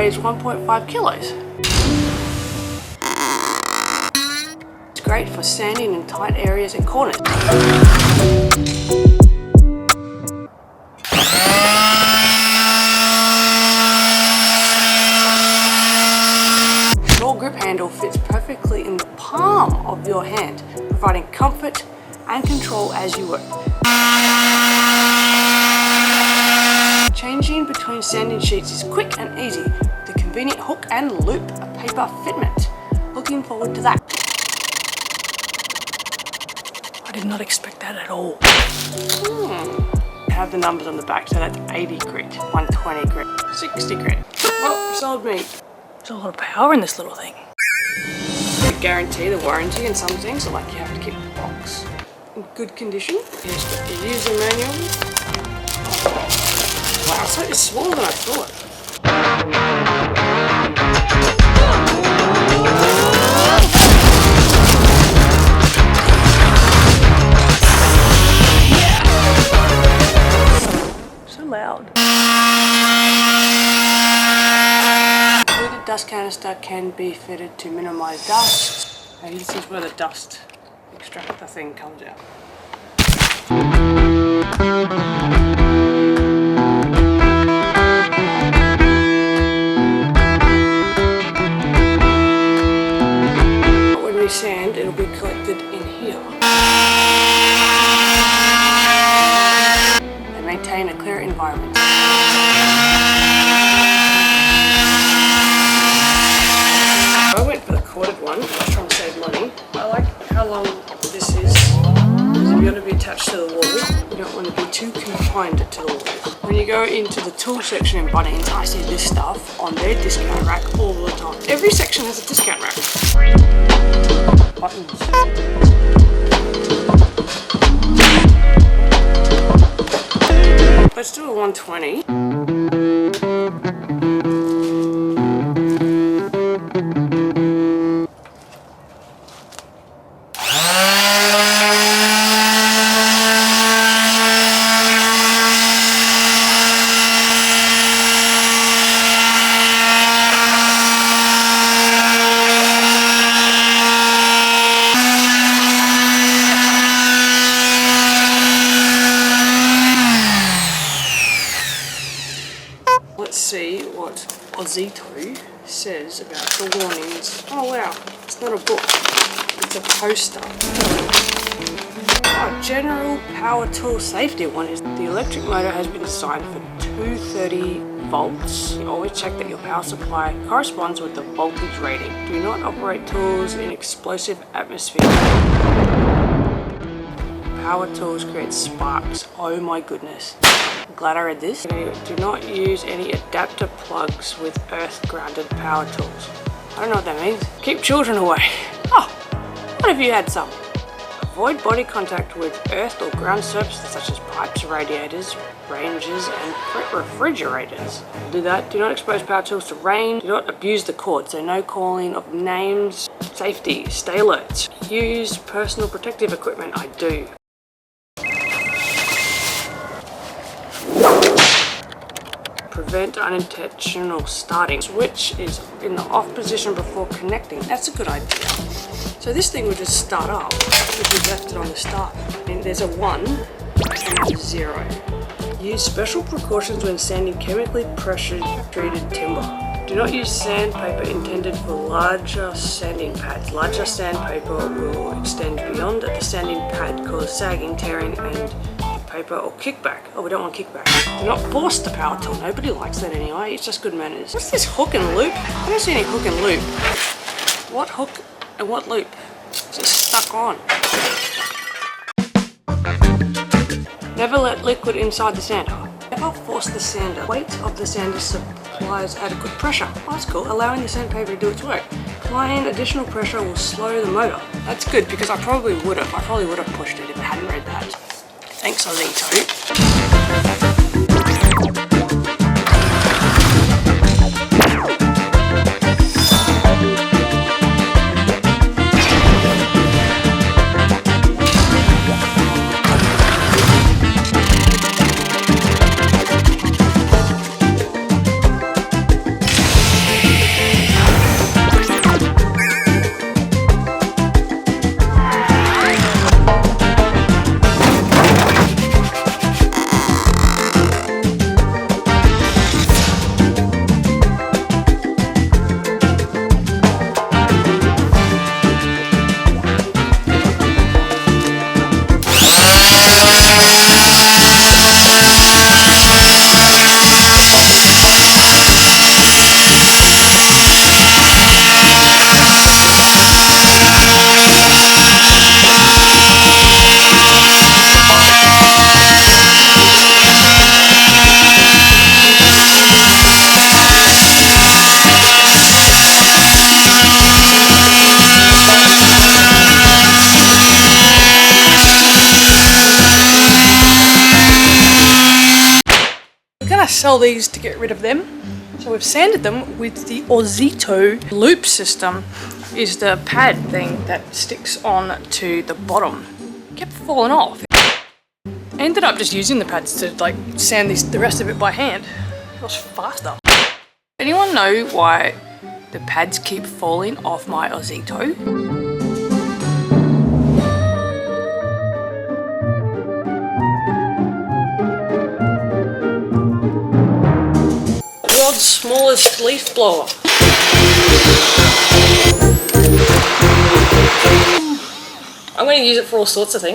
weighs 1.5 kilos. It's great for sanding in tight areas and corners. Your grip handle fits perfectly in the palm of your hand, providing comfort and control as you work. Changing between sanding sheets is quick and easy with the convenient hook and loop paper fitment. Looking forward to that. I did not expect that at all. I have the numbers on the back, so that's 80 grit, 120 grit, 60 grit. Well, sold me. There's a lot of power in this little thing. The guarantee, the warranty and some things, so like you have to keep the box in good condition. Here's the user manual. Wow, it's smaller than I thought. So loud. The dust canister can be fitted to minimize dust. And this is where the dust extractor thing comes out. When we sand, it'll be collected in here. And maintain a clear environment. I went for the corded one, I was trying to save money. I like how long this is, because if you're going to be attached to the wall, you don't want to be too confined to the wall. When you go into the tool section in Bunnings, I see this stuff on their discount rack all the time. Every section has a discount rack. Buttons. Let's do a 120. Let's see what Ozito says about the warnings. Oh wow, it's not a book, it's a poster. Our general power tool safety one is the electric motor has been designed for 230 volts. Always check that your power supply corresponds with the voltage rating. Do not operate tools in explosive atmosphere. Power tools create sparks. Oh my goodness. I'm glad I read this. Do not use any adapter plugs with earth-grounded power tools. I don't know what that means. Keep children away. Oh, what have you had some? Avoid body contact with earth or ground surfaces such as pipes, radiators, ranges, and refrigerators. Do that. Do not expose power tools to rain. Do not abuse the cord, so no calling of names. Safety. Stay alert. Use personal protective equipment. I do. Prevent unintentional starting. Switch is in the off position before connecting. That's a good idea. So this thing would just start up if we left it on the start. And there's a 1 and a 0. Use special precautions when sanding chemically pressure treated timber. Do not use sandpaper intended for larger sanding pads. Larger sandpaper will extend beyond the sanding pad, cause sagging, tearing, and paper or kickback. Oh, we don't want kickback. Do not force the power tool. Nobody likes that anyway. It's just good manners. What's this hook and loop? I don't see any hook and loop. What hook and what loop? It's just stuck on. Never let liquid inside the sander. Never force the sander. Weight of the sander supplies adequate pressure. Oh, that's cool. Allowing the sandpaper to do its work. Applying additional pressure will slow the motor. That's good because I probably would have pushed it if I hadn't read that. Thanks, Ozito. sell these to get rid of them. So we've sanded them with the Ozito loop system. Is the pad thing that sticks on to the bottom. It kept falling off. I ended up just using the pads to like sand the rest of it by hand. It was faster. Anyone know why the pads keep falling off my Ozito? World's smallest leaf blower. I'm going to use it for all sorts of things.